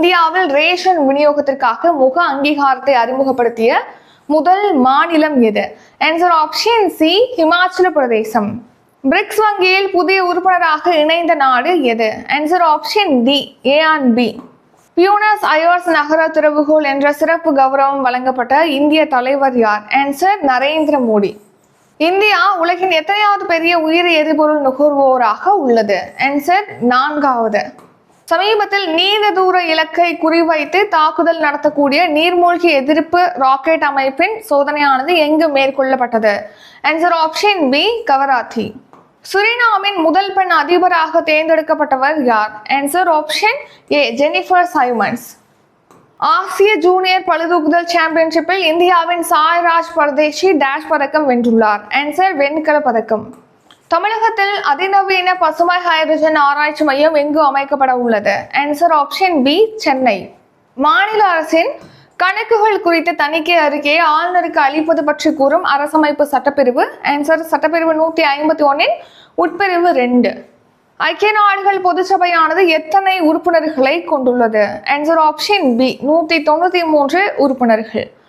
இந்தியாவில் ரேஷன் விநியோகத்திற்காக முக அங்கீகாரத்தை அறிமுகப்படுத்திய முதல் மாநிலம் எது? ஆன்சர் ஆப்ஷன் சி, ஹிமாச்சல பிரதேசம். பிரிக்ஸ் வங்கியில் புதிய உறுப்பினராக இணைந்த நாடு எது? Answer option D, A and B. Buenos Aires நகர திறவுகோல் என்ற சிறப்பு கௌரவம் வழங்கப்பட்ட இந்திய தலைவர் யார்? ஆன்சர் நரேந்திர மோடி. இந்தியா உலகின் எத்தனையாவது பெரிய உயிரி எரிபொருள் நுகர்வோராக உள்ளது? ஆன்சர் 4வது. சமீபத்தில் நீண்ட தூர இலக்கை குறிவைத்து தாக்குதல் நடத்தக்கூடிய நீர்மூழ்கி எதிர்ப்பு ராக்கெட் அமைப்பின் சோதனையானது எங்கு மேற்கொள்ளப்பட்டது? Answer option B, Kavaratti. சுரினாமின் முதல் பெண் அதிபராக தேர்ந்தெடுக்கப்பட்டவர் யார்? Answer option A, Jennifer Simons. ஆசிய ஜூனியர் பளுதூக்குதல் சாம்பியன்ஷிப்பில் இந்தியாவின் சாய்ராஜ் பரதேசி டேஷ் பதக்கம் வென்றுள்ளார். ஆன்சர் வெண்கல பதக்கம். தமிழகத்தில் அதிநவீன பசுமை ஹைட்ரஜன் ஆராய்ச்சி மையம் எங்கு அமைக்கப்பட உள்ளது? Answer option B, Chennai. மாநில அரசின் கணக்குகள் குறித்த தணிக்கை அறிக்கையை ஆளுநருக்கு அளிப்பது பற்றி கூறும் அரசமைப்பு சட்டப்பிரிவு? ஆன்சர் சட்டப்பிரிவு 151 உட்பிரிவு 2. ஐக்கிய நாடுகள் பொதுச்சபையானது எத்தனை உறுப்பினர்களை கொண்டுள்ளது? ஆன்சர் ஆப்ஷன் பி, 193 உறுப்பினர்கள்.